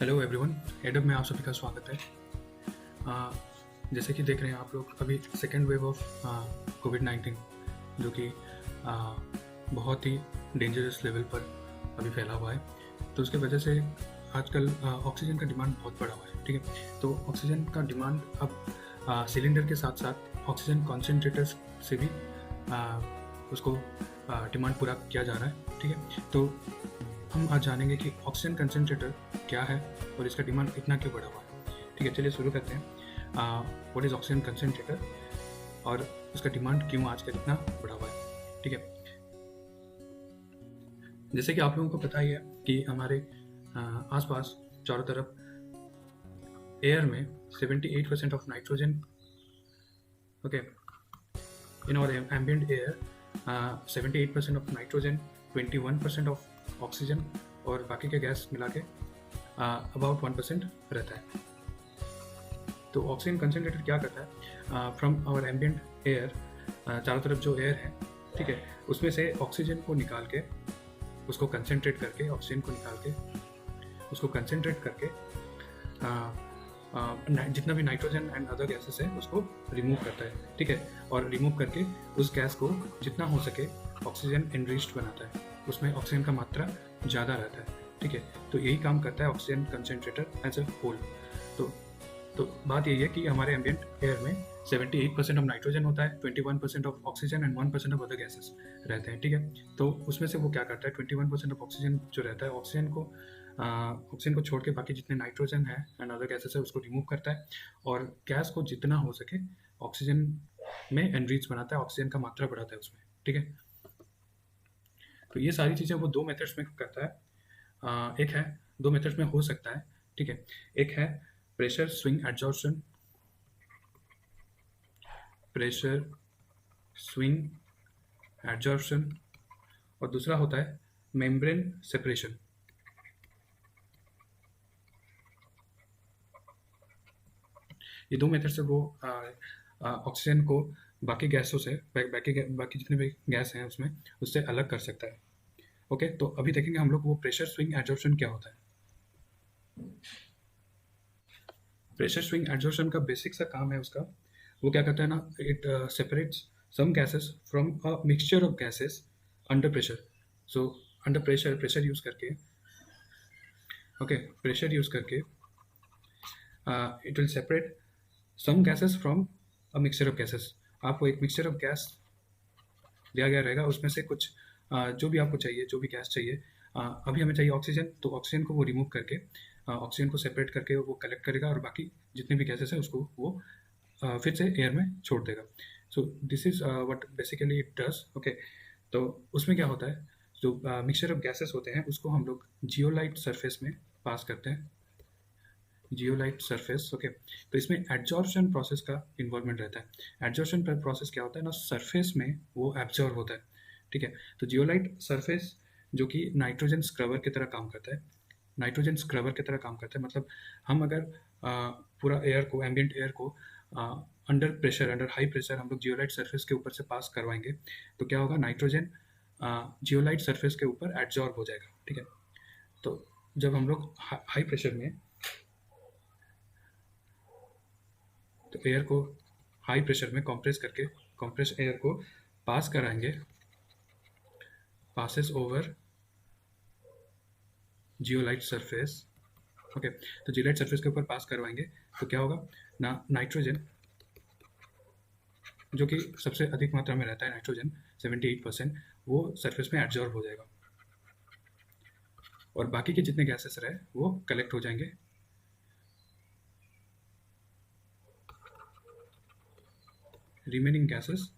Hello everyone, एडब में आप सभी का स्वागत है। आ, जैसे कि देख रहे हैं आप लोग, अभी सेकेंड वेव ऑफ कोविड-19 जो कि बहुत ही डेंजरस लेवल पर अभी फैला हुआ है। तो उसके वजह से आजकल ऑक्सीजन का डिमांड बहुत बढ़ा हुआ है। ठीक है, तो ऑक्सीजन का डिमांड अब सिलेंडर के साथ साथ ऑक्सीजन कॉन्सेंट्रेटर्स से भी उसको डिमांड पूरा किया जा रहा है। ठीक है, तो हम आज जानेंगे कि ऑक्सीजन कंसनट्रेटर क्या है और इसका डिमांड इतना क्यों बढ़ा हुआ है। ठीक है, चलिए शुरू करते हैं। व्हाट इज़ ऑक्सीजन कंसनट्रेटर और उसका डिमांड क्यों आजकल इतना बढ़ा हुआ है। ठीक है, जैसे कि आप लोगों को पता ही है कि हमारे आसपास चारों तरफ एयर में 78% ऑफ नाइट्रोजन, ओके, इन और ambient air 78% of nitrogen, 21% of oxygen और बाकी के गैस मिला के अबाउट 1% रहता है। तो ऑक्सीजन कंसनट्रेटर क्या करता है, फ्रॉम आवर एम्बिएंट एयर, चारों तरफ जो एयर है, ठीक है, उसमें से ऑक्सीजन को निकाल के उसको कंसनट्रेट करके, ऑक्सीजन को निकाल के उसको कंसनट्रेट करके जितना भी नाइट्रोजन एंड अदर गैसेस है उसको रिमूव करता है। ठीक है, और रिमूव करके उस गैस को जितना हो सके ऑक्सीजन एनरिच्ड बनाता है, उसमें ऑक्सीजन का मात्रा ज़्यादा रहता है। ठीक है, तो यही काम करता है oxygen concentrator as a whole. तो बात यही है कि हमारे एम्बिएंट एयर में 78% ऑफ नाइट्रोजन होता है, 21% of oxygen and 1% of other gases रहते हैं। ठीक है, तो उसमें से वो क्या करता है, 21% ऑफ ऑक्सीजन जो रहता है, ऑक्सीजन को छोड़ के बाकी जितने नाइट्रोजन है एंड अदर गैसेस है उसको रिमूव करता है और गैस को जितना हो सके ऑक्सीजन में एनरिच बनाता है, ऑक्सीजन का मात्रा बढ़ाता है उसमें। ठीक है, तो ये सारी चीज़ें वो दो मेथड्स में करता है। एक है, दो मेथड्स में हो सकता है। ठीक है, एक है pressure swing adsorption, pressure swing adsorption, और दूसरा होता है मेम्ब्रेन सेपरेशन। ये दो मेथड से वो ऑक्सीजन को बाकी गैसों से, बाकी जितने भी गैस हैं उसमें, उससे अलग कर सकता है। ओके, तो अभी देखेंगे हम लोग वो प्रेशर स्विंग एडजॉर्प्शन क्या होता है। प्रेशर स्विंग एडजॉर्प्शन का बेसिक सा काम है उसका, वो क्या करता है ना, it separates some gases from a mixture of gases under pressure. So under pressure use करके, ओके, प्रेशर यूज करके it will separate some gases from a mixture of gases. आपको एक मिक्सचर ऑफ गैस दिया गया रहेगा, उसमें से कुछ जो भी आपको चाहिए, जो भी गैस चाहिए, अभी हमें चाहिए ऑक्सीजन, तो ऑक्सीजन को वो रिमूव करके, ऑक्सीजन को सेपरेट करके वो कलेक्ट करेगा और बाकी जितने भी गैसेस हैं उसको वो फिर से एयर में छोड़ देगा। So this is what basically it does. Okay, तो उसमें क्या होता है, जो मिक्सचर ऑफ गैसेस होते हैं उसको हम लोग जियोलाइट सरफेस में पास करते हैं, जियोलाइट सरफेस। ओके, तो इसमें एडजॉर्प्शन प्रोसेस का इन्वॉल्वमेंट रहता है। एडजॉर्प्शन प्रोसेस क्या होता है ना, सरफेस में वो एब्जॉर्ब होता है। ठीक है, तो जियोलाइट सरफेस जो कि नाइट्रोजन स्क्रबर की तरह काम करता है, नाइट्रोजन स्क्रबर की तरह काम करता है। मतलब हम अगर पूरा एयर को, एम्बिएंट एयर को under pressure, under high pressure हम लोग जियोलाइट सरफेस के ऊपर से पास करवाएंगे, तो क्या होगा, नाइट्रोजन जियोलाइट सरफेस के ऊपर एब्जॉर्ब हो जाएगा। ठीक है, तो जब हम लोग हाई प्रेशर में, तो एयर को हाई प्रेशर में कंप्रेस करके, कंप्रेस एयर को पास कराएंगे, passes over zeolite surface. Okay, तो जियोलाइट सरफेस के ऊपर पास करवाएंगे तो क्या होगा ना, नाइट्रोजन जो कि सबसे अधिक मात्रा में रहता है, नाइट्रोजन 78%, वो सरफेस में एब्जॉर्ब हो जाएगा और बाकी के जितने गैसेस रहे वो कलेक्ट हो जाएंगे, remaining gases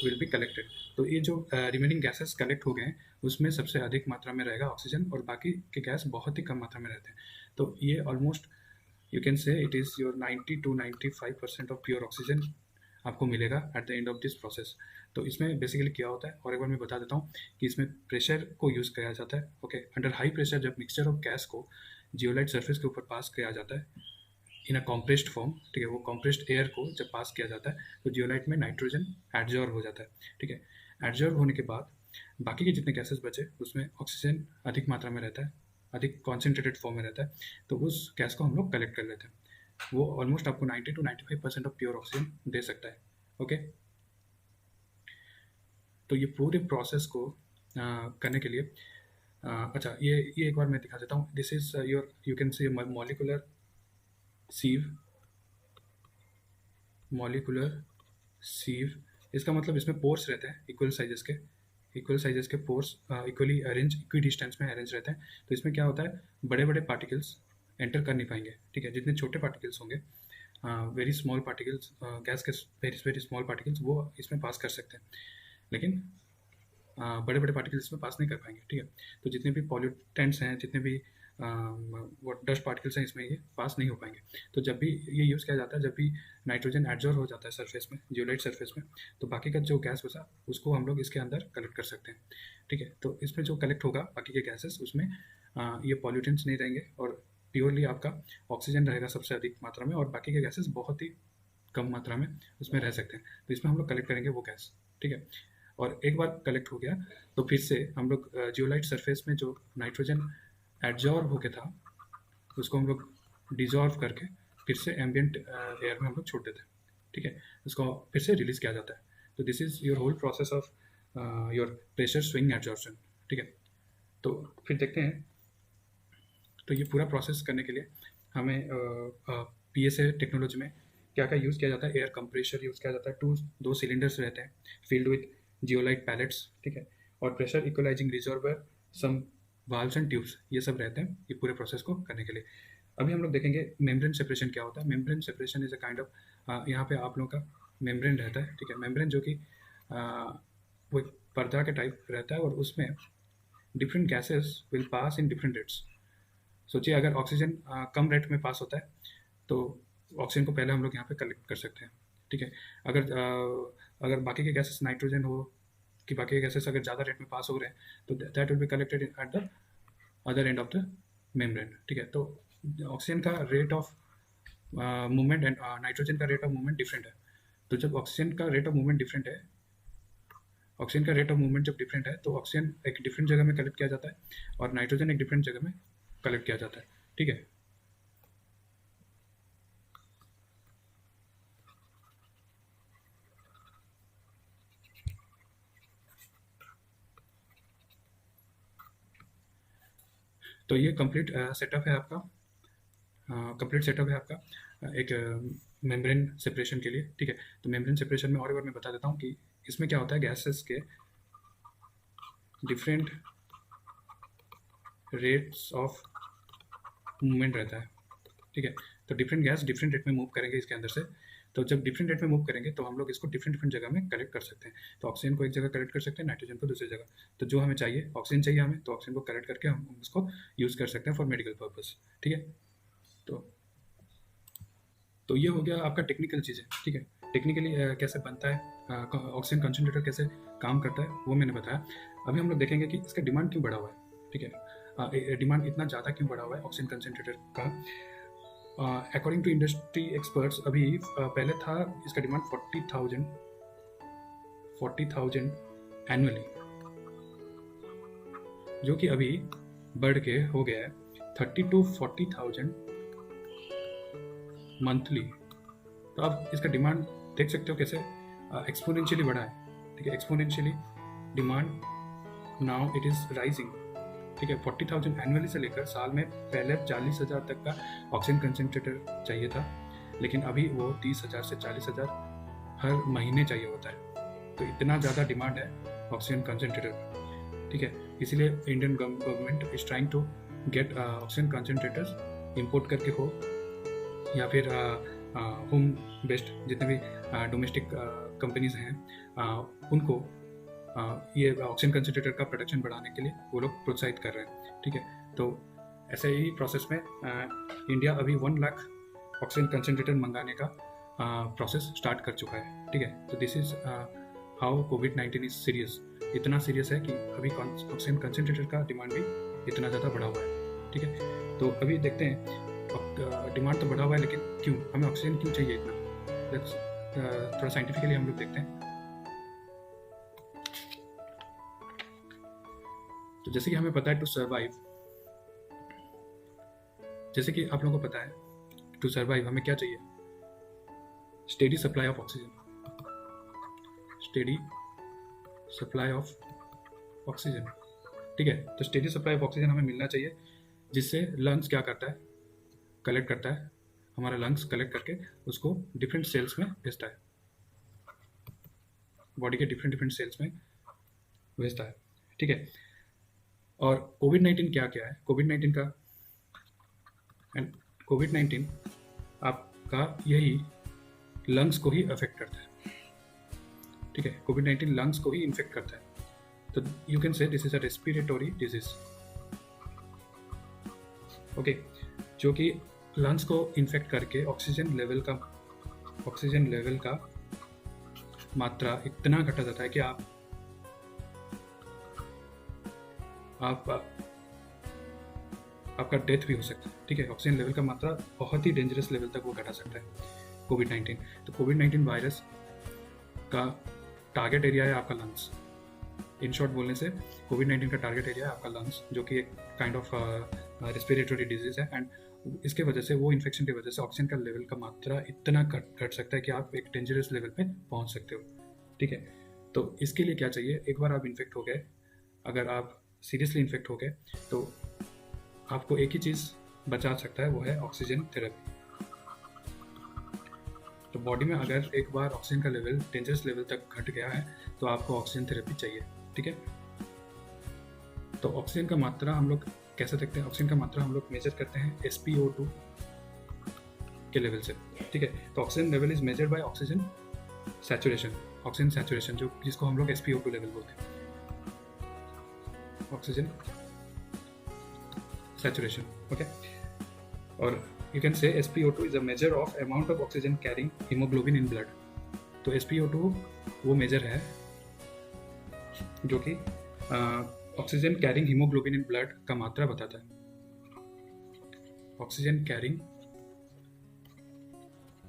will be collected. तो ये जो रिमेनिंग गैसेस कलेक्ट हो गए हैं उसमें सबसे अधिक मात्रा में रहेगा ऑक्सीजन और बाकी के गैस बहुत ही कम मात्रा में रहते हैं। तो ये almost you can say it is your 90 to 95% of pure oxygen आपको मिलेगा at the end of this process. तो इसमें बेसिकली क्या होता है, और एक बार मैं बता देता हूँ कि इसमें प्रेशर को यूज़ किया जाता है। ओके, अंडर हाई प्रेशर जब मिक्सचर ऑफ गैस को जियोलाइट सरफेस के ऊपर पास किया जाता है इन अ कॉम्प्रेस्ड फॉर्म, ठीक है, वो कॉम्प्रेस्ड एयर को जब पास किया जाता है तो जियोलाइट में नाइट्रोजन एडजॉर्ब हो जाता है। ठीक है, एडजॉर्ब होने के बाद बाकी के जितने गैसेस बचे उसमें ऑक्सीजन अधिक मात्रा में रहता है अधिक कॉन्सेंट्रेटेड फॉर्म में रहता है, तो उस गैस को हम लोग कलेक्ट कर लेते हैं। वो ऑलमोस्ट आपको 90 to 95% ऑफ प्योर ऑक्सीजन दे सकता है। ओके, तो ये पूरे प्रोसेस को करने के लिए अच्छा, ये एक बार मैं दिखा देता हूँ। This is your, you can see molecular sieve, molecular sieve. इसका मतलब इसमें पोर्स रहते हैं इक्वल साइजेस के pores equally arrange, equidistance में अरेंज रहते हैं। तो इसमें क्या होता है, बड़े बड़े पार्टिकल्स एंटर कर नहीं पाएंगे, ठीक है। जितने छोटे पार्टिकल्स होंगे, वेरी स्मॉल पार्टिकल्स, गैस के वेरी वेरी स्मॉल पार्टिकल्स, वो इसमें पास कर सकते हैं, लेकिन बड़े बड़े पार्टिकल्स इसमें पास नहीं कर पाएंगे, ठीक है। तो जितने भी पॉल्यूटेंट्स हैं, जितने भी वो डस्ट पार्टिकल्स हैं, इसमें ये पास नहीं हो पाएंगे। तो जब भी ये यूज़ किया जाता है, जब भी नाइट्रोजन एडजॉर्ब हो जाता है सरफेस में, जियोलाइट सरफेस में, तो बाकी का जो गैस बचा उसको हम लोग इसके अंदर कलेक्ट कर सकते हैं, ठीक है। तो इसमें जो कलेक्ट होगा बाकी के गैसेस, उसमें ये पॉल्यूटेंट्स नहीं रहेंगे और प्योरली आपका ऑक्सीजन रहेगा सबसे अधिक मात्रा में, और बाकी के गैसेस बहुत ही कम मात्रा में उसमें रह सकते हैं। तो इसमें हम लोग कलेक्ट करेंगे वो गैस, ठीक है। और एक बार कलेक्ट हो गया तो फिर से हम लोग जियोलाइट सरफेस में जो नाइट्रोजन एडजॉर्ब हो गया था, उसको हम लोग डिजॉल्व करके फिर से एम्बियंट एयर में हम लोग छोड़ देते हैं, ठीक है। उसको फिर से रिलीज किया जाता है। तो this is your whole process of your pressure swing adsorption, ठीक है। तो फिर देखते हैं, तो ये पूरा प्रोसेस करने के लिए हमें PSA टेक्नोलॉजी में क्या क्या यूज़ किया जाता है। एयर कंप्रेशर यूज़ किया जाता है, दो सिलेंडर्स रहते हैं फील्ड विथ जियोलाइट पैलेट्स, ठीक है। और pressure equalising reservoir, some valves and tubes, ये सब रहते हैं ये पूरे प्रोसेस को करने के लिए। अभी हम लोग देखेंगे मेम्ब्रेन सेपरेशन क्या होता है। Membrane separation is a kind of, यहाँ पे आप लोगों का मेम्ब्रेन रहता है, ठीक है। मेम्ब्रेन जो कि वो एक पर्दा के टाइप रहता है, और उसमें different gases will pass in different rates. सोचिए अगर ऑक्सीजन कम रेट में पास होता है, तो ऑक्सीजन को पहले हम लोग यहाँ पे कलेक्ट कर सकते हैं, ठीक है। अगर बाकी के गैसेस नाइट्रोजन हो कि बाकी के गैसेस अगर ज़्यादा रेट में पास हो रहे हैं, तो that will be collected at the other end of the membrane, ठीक है। तो ऑक्सीजन का rate of movement and nitrogen का रेट ऑफ मूवमेंट डिफरेंट है। तो जब ऑक्सीजन का रेट ऑफ मूवमेंट डिफरेंट है, ऑक्सीजन का रेट ऑफ मूवमेंट जब डिफरेंट है, तो ऑक्सीजन एक डिफरेंट जगह में कलेक्ट किया जाता है और नाइट्रोजन एक डिफरेंट जगह में कलेक्ट किया जाता है, ठीक है। तो ये कंप्लीट सेटअप है आपका, कंप्लीट सेटअप है आपका एक मेम्ब्रेन सेपरेशन के लिए, ठीक है। तो मेम्ब्रेन सेपरेशन में और एक बार मैं बता देता हूँ कि इसमें क्या होता है, गैसेस के डिफरेंट रेट्स ऑफ मूवमेंट रहता है, ठीक है। तो डिफरेंट गैस डिफरेंट रेट में मूव करेंगे इसके अंदर से। तो जब डिफरेंट रेट में मूव करेंगे, तो हम लोग इसको डिफरेंट डिफरेंट जगह में कलेक्ट कर सकते हैं। तो ऑक्सीजन को एक जगह कलेक्ट कर सकते हैं, नाइट्रोजन को दूसरी जगह। तो जो हमें चाहिए, ऑक्सीजन चाहिए हमें, तो ऑक्सीजन को कलेक्ट करके हम उसको यूज़ कर सकते हैं फॉर मेडिकल पर्पज, ठीक है। तो तो ये हो गया आपका टेक्निकल चीज़ें, ठीक है। टेक्निकली कैसे बनता है ऑक्सीजन कंसनट्रेटर, कैसे काम करता है, वो मैंने बताया। अभी हम लोग देखेंगे कि इसका डिमांड क्यों बढ़ा हुआ है, ठीक है। डिमांड इतना ज़्यादा क्यों बढ़ा हुआ है ऑक्सीजन कंसनट्रेटर का। अकॉर्डिंग टू इंडस्ट्री एक्सपर्ट्स, अभी पहले था इसका डिमांड 40,000 एनुअली, जो कि अभी बढ़ के हो गया है 30 to 40,000 मंथली। तो आप इसका डिमांड देख सकते हो कैसे एक्सपोनेंशियली बढ़ा है, ठीक है। Exponentially demand now it is rising, ठीक है। 40,000 एनुअली से लेकर साल में पहले 40,000 तक का ऑक्सीजन कंसनट्रेटर चाहिए था, लेकिन अभी वो 30,000 से 40,000 हर महीने चाहिए होता है। तो इतना ज़्यादा डिमांड है ऑक्सीजन कंसनट्रेटर, ठीक है। इसीलिए Indian government is trying to get oxygen concentrators import करके हो, या फिर होम बेस्ड जितने भी डोमेस्टिक कंपनीज हैं, उनको ये ऑक्सीजन कंसनट्रेटर का प्रोडक्शन बढ़ाने के लिए वो लोग प्रोत्साहित कर रहे हैं, ठीक है। तो ऐसे ही प्रोसेस में इंडिया अभी 1 लाख ऑक्सीजन कंसनट्रेटर मंगाने का प्रोसेस स्टार्ट कर चुका है, ठीक है। तो this is how covid is serious. इतना सीरियस है कि अभी ऑक्सीजन कंसनट्रेटर का डिमांड भी इतना ज़्यादा बढ़ा हुआ है, ठीक है। तो अभी देखते हैं, डिमांड तो बढ़ा हुआ है, लेकिन क्यों, हमें ऑक्सीजन क्यों चाहिए इतना, थोड़ा साइंटिफिकली हम लोग देखते हैं। तो जैसे कि हमें पता है, टू सर्वाइव जैसे कि आप लोगों को पता है टू सर्वाइव हमें क्या चाहिए, steady supply of oxygen, steady supply of oxygen. ठीक है, तो स्टेडी सप्लाई ऑफ ऑक्सीजन हमें मिलना चाहिए, जिससे लंग्स क्या करता है, कलेक्ट करता है, हमारा लंग्स कलेक्ट करके उसको डिफरेंट सेल्स में भेजता है, बॉडी के डिफरेंट डिफरेंट सेल्स में भेजता है। ठीक है, और कोविड-19 क्या क्या है, कोविड-19 का एंड कोविड-19 आपका यही लंग्स को ही अफेक्ट करता है। ठीक है, कोविड-19 लंग्स को ही इन्फेक्ट करता है, तो you can say this is a respiratory disease. Okay, जो कि लंग्स को इन्फेक्ट करके ऑक्सीजन लेवल का मात्रा इतना घटा जाता है कि आपका डेथ भी हो सकता है। ठीक है, ऑक्सीजन लेवल का मात्रा बहुत ही डेंजरस लेवल तक वो घटा सकता है कोविड-19। तो कोविड-19 वायरस का टारगेट एरिया है आपका लंग्स। इन शॉर्ट बोलने से कोविड-19 का टारगेट एरिया है आपका लंग्स, जो कि एक काइंड ऑफ रेस्पिरेटरी डिजीज है, एंड इसके वजह से, वो इन्फेक्शन की वजह से ऑक्सीजन का लेवल का मात्रा इतना घट सकता है कि आप एक डेंजरस लेवल पे पहुंच सकते हो। ठीक है, तो इसके लिए क्या चाहिए, एक बार आप इन्फेक्ट हो गए, अगर आप सीरियसली इन्फेक्ट हो गए, तो आपको एक ही चीज़ बचा सकता है, वो है ऑक्सीजन थेरेपी। तो बॉडी में अगर एक बार ऑक्सीजन का लेवल डेंजरस लेवल तक घट गया है, तो आपको ऑक्सीजन थेरेपी चाहिए। ठीक है, तो ऑक्सीजन का मात्रा हम लोग कैसे देखते हैं, ऑक्सीजन का मात्रा हम लोग मेजर करते हैं SpO2 के लेवल से। ठीक है, तो oxygen level is measured by oxygen saturation, जो जिसको हम लोग SpO2 लेवल बोलते हैं, ऑक्सीजन सैचुरेशन। ओके, और you can say SpO2 is a measure of amount of oxygen carrying haemoglobin in blood. तो SpO2 वो मेजर है जो कि oxygen carrying haemoglobin in blood का मात्रा बताता है, ऑक्सीजन कैरिंग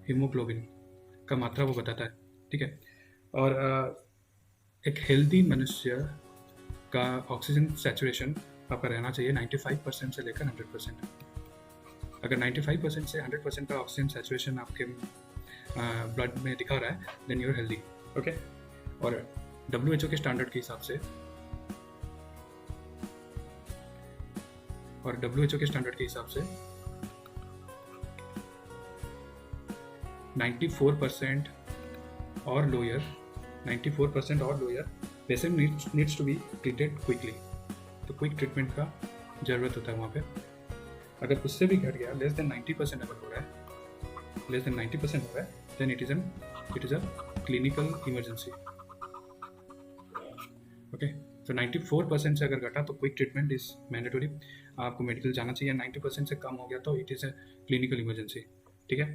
हीमोग्लोबिन का मात्रा वो बताता है। ठीक है, और एक हेल्दी मनुष्य का ऑक्सीजन सैचुरेशन आपका रहना चाहिए 95% से लेकर 100%। अगर 95% से 100% का ऑक्सीजन सैचुरेशन आपके ब्लड में दिखा रहा है, then you are healthy. Okay, और WHO के स्टैंडर्ड के हिसाब से, 94% और lower patient needs to be treated quickly. तो क्विक ट्रीटमेंट का ज़रूरत होता है वहाँ पे। अगर उससे भी घट गया, लेस देन 90% अगर हो रहा है, then it is a clinical emergency. Okay, तो 94% से अगर घटा तो क्विक ट्रीटमेंट इज मैंडेटरी, आपको मेडिकल जाना चाहिए। 90% से कम हो गया तो it is a clinical emergency. ठीक है,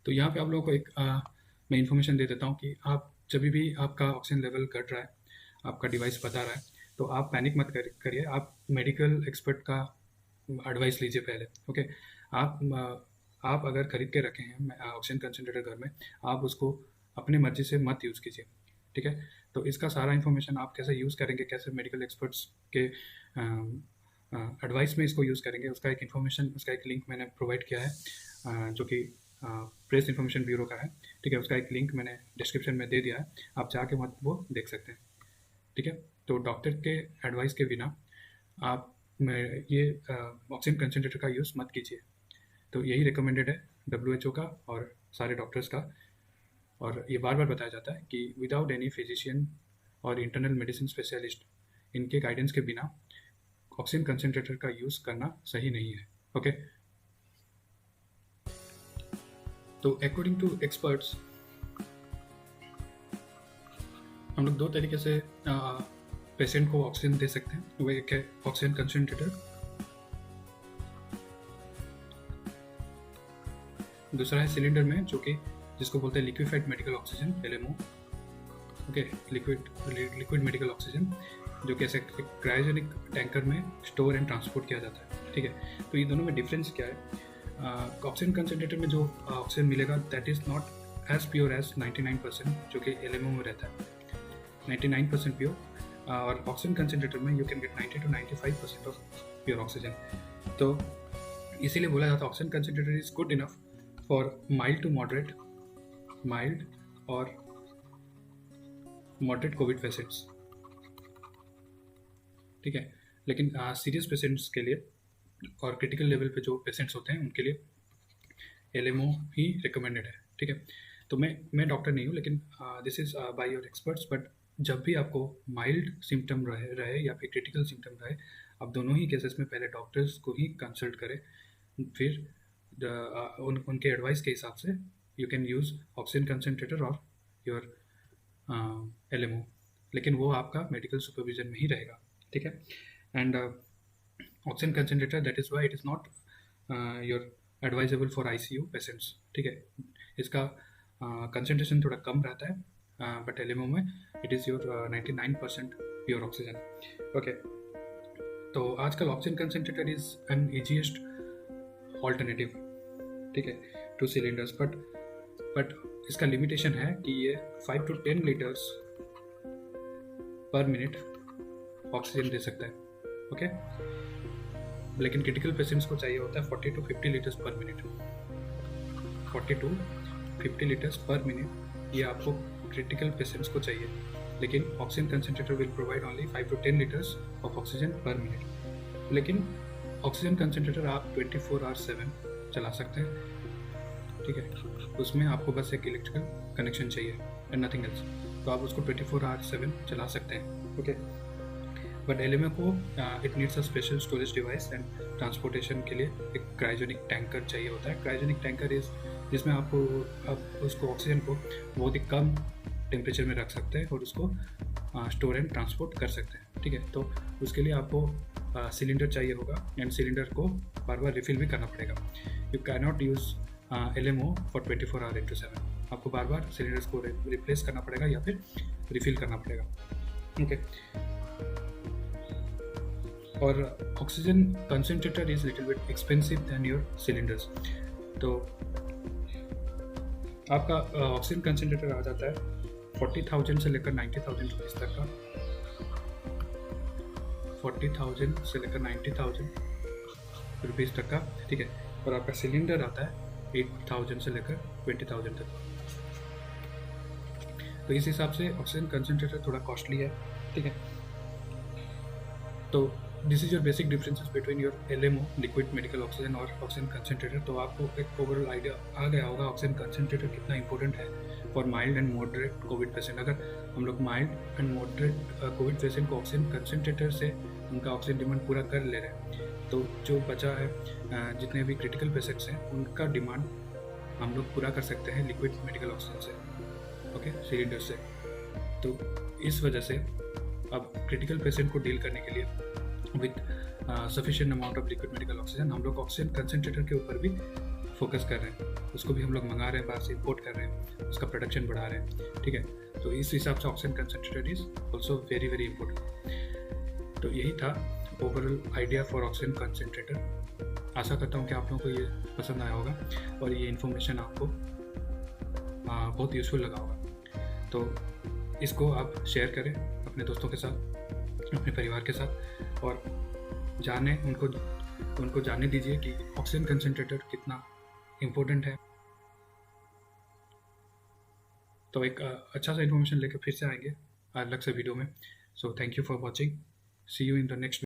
तो यहाँ पे आप लोगों को एक मैं इन्फॉर्मेशन दे देता हूँ कि आप जब भी आपका ऑक्सीजन लेवल घट रहा है, आपका डिवाइस बता रहा है, तो आप पैनिक मत करिए, आप मेडिकल एक्सपर्ट का एडवाइस लीजिए पहले। ओके, आप अगर खरीद के रखे हैं ऑक्सीजन कंसनट्रेटर घर में, आप उसको अपने मर्जी से मत यूज़ कीजिए। ठीक है, तो इसका सारा इन्फॉर्मेशन आप कैसे यूज़ करेंगे, कैसे मेडिकल एक्सपर्ट्स के एडवाइस में इसको यूज़ करेंगे, उसका एक इन्फॉर्मेशन, उसका एक लिंक मैंने प्रोवाइड किया है, जो कि प्रेस इन्फॉर्मेशन ब्यूरो का है। ठीक है, उसका एक लिंक मैंने डिस्क्रिप्शन में दे दिया है, आप जाके मत वो देख सकते हैं। ठीक है, तो डॉक्टर के एडवाइस के बिना आप ये ऑक्सीजन कंसनट्रेटर का यूज़ मत कीजिए। तो यही रिकमेंडेड है WHO का और सारे डॉक्टर्स का, और ये बार बार बताया जाता है कि विदाउट एनी फिजिशियन और इंटरनल मेडिसिन स्पेशलिस्ट, इनके गाइडेंस के बिना ऑक्सीजन कंसनट्रेटर का यूज़ करना सही नहीं है। ओके, तो अकॉर्डिंग टू एक्सपर्ट्स हम लोग दो तरीके से पेशेंट को ऑक्सीजन दे सकते हैं। वो एक है ऑक्सीजन कंसनट्रेटर, दूसरा है सिलेंडर में, जो कि जिसको बोलते हैं liquefied medical oxygen, LMO। Okay, liquid medical oxygen, जो कि ऐसे क्रायोजेनिक टैंकर में स्टोर एंड ट्रांसपोर्ट किया जाता है। ठीक है, तो ये दोनों में डिफरेंस क्या है, ऑक्सीजन कंसनट्रेटर में जो ऑक्सीजन मिलेगा that is not as pure as 99% जो कि LMO में रहता है। 99% प्योर और ऑक्सीजन कंसनट्रेटर में you can get 90 to 95% of pure oxygen. तो इसीलिए बोला जाता है oxygen concentrator is good enough for mild to moderate, mild और मॉडरेट कोविड पेशेंट्स, ठीक है। लेकिन सीरियस पेशेंट्स के लिए और क्रिटिकल लेवल पे जो पेशेंट्स होते हैं उनके लिए एलएमओ ही रिकमेंडेड है, ठीक है। तो मैं डॉक्टर नहीं हूँ, लेकिन this is by your experts. But जब भी आपको माइल्ड सिम्टम रहे या फिर क्रिटिकल सिम्टम रहे, आप दोनों ही केसेस में पहले डॉक्टर्स को ही कंसल्ट करें, फिर उनके एडवाइस के हिसाब से you can use oxygen concentrator और योर एलएमओ, लेकिन वो आपका मेडिकल सुपरविजन में ही रहेगा, ठीक है। And oxygen concentrator, that is why it is not your advisable for ICU patients, ठीक है। इसका कंसनट्रेशन थोड़ा कम रहता है, बट एलएमओ में it is your 99% pure oxygen, okay. तो आजकल oxygen concentrator is an easiest alternative, ठीक है, टू सिलेंडर्स। बट इसका लिमिटेशन है कि ये 5 to 10 litres per minute oxygen दे सकता है, ओके। लेकिन क्रिटिकल पेशेंट्स को चाहिए होता है 40 to 50 litres per minute, 40 to 50 litres per minute, ये आपको क्रिटिकल पेशेंट्स को चाहिए। लेकिन oxygen concentrator will provide only 5 to 10 litres of oxygen पर मिनट। लेकिन ऑक्सीजन कंसनट्रेटर आप 24/7 चला सकते हैं, ठीक है। उसमें आपको बस एक इलेक्ट्रिकल कनेक्शन चाहिए एंड नथिंग एल्स, तो आप उसको 24/7 चला सकते हैं, ओके। बट एलएमओ को it needs a special storage device and transportation के लिए एक क्रायोजेनिक टैंकर चाहिए होता है। क्रायोजेनिक टैंकर इज जिसमें आपको आप उसको ऑक्सीजन को बहुत ही कम टेम्परेचर में रख सकते हैं और उसको स्टोर एंड ट्रांसपोर्ट कर सकते हैं, ठीक है। तो उसके लिए आपको सिलेंडर चाहिए होगा एंड सिलेंडर को बार बार रिफिल भी करना पड़ेगा। You can not use LMO for 24/7, आपको बार बार सिलेंडर्स को रिप्लेस करना पड़ेगा या फिर रिफिल करना पड़ेगा, ओके। और oxygen concentrator is little bit expensive than your cylinders. तो आपका ऑक्सीजन कंसनट्रेटर आ जाता है 40,000 से लेकर 90,000 रुपीज़ तक का, 40,000 से लेकर 90,000 रुपीज़ तक का, ठीक है। और आपका सिलेंडर आता है 8,000 से लेकर 20,000 तक। तो इस हिसाब से ऑक्सीजन कंसनट्रेटर थोड़ा कॉस्टली है, ठीक है। तो this is your basic differences between your LMO liquid medical oxygen और ऑक्सीजन कंसनट्रेटर। तो आपको एक ओवरऑल आइडिया आ गया होगा ऑक्सीजन कंसनट्रेटर कितना इंपॉर्टेंट है for mild and moderate Covid patient. अगर हम लोग mild and moderate Covid patient को ऑक्सीजन कंसनट्रेटर से उनका ऑक्सीजन डिमांड पूरा कर ले रहे हैं, तो जो बचा है जितने भी क्रिटिकल पेशेंट्स हैं उनका डिमांड हम लोग पूरा कर सकते हैं लिक्विड मेडिकल ऑक्सीजन से, ओके, सिलेंडर से। तो इस वजह से अब क्रिटिकल पेशेंट को डील करने के लिए with sufficient amount of liquid medical oxygen हम लोग ऑक्सीजन कंसनट्रेटर के ऊपर भी फोकस कर रहे हैं। उसको भी हम लोग मंगा रहे हैं, बाहर से इम्पोर्ट कर रहे हैं, उसका प्रोडक्शन बढ़ा रहे हैं, ठीक है। तो इस हिसाब से oxygen concentrator is also very very important. तो यही था overall idea for oxygen concentrator. आशा करता हूँ कि आप लोगों को ये पसंद आया होगा और ये इन्फॉर्मेशन आपको बहुत यूज़फुल लगा होगा। तो इसको आप शेयर करें अपने दोस्तों के साथ, अपने परिवार के साथ, और जाने उनको जानने दीजिए कि ऑक्सीजन कंसनट्रेटर कितना इम्पोर्टेंट है। तो एक अच्छा सा इन्फॉर्मेशन लेकर फिर से आएंगे अलग से वीडियो में। So thank you for watching, see you in the next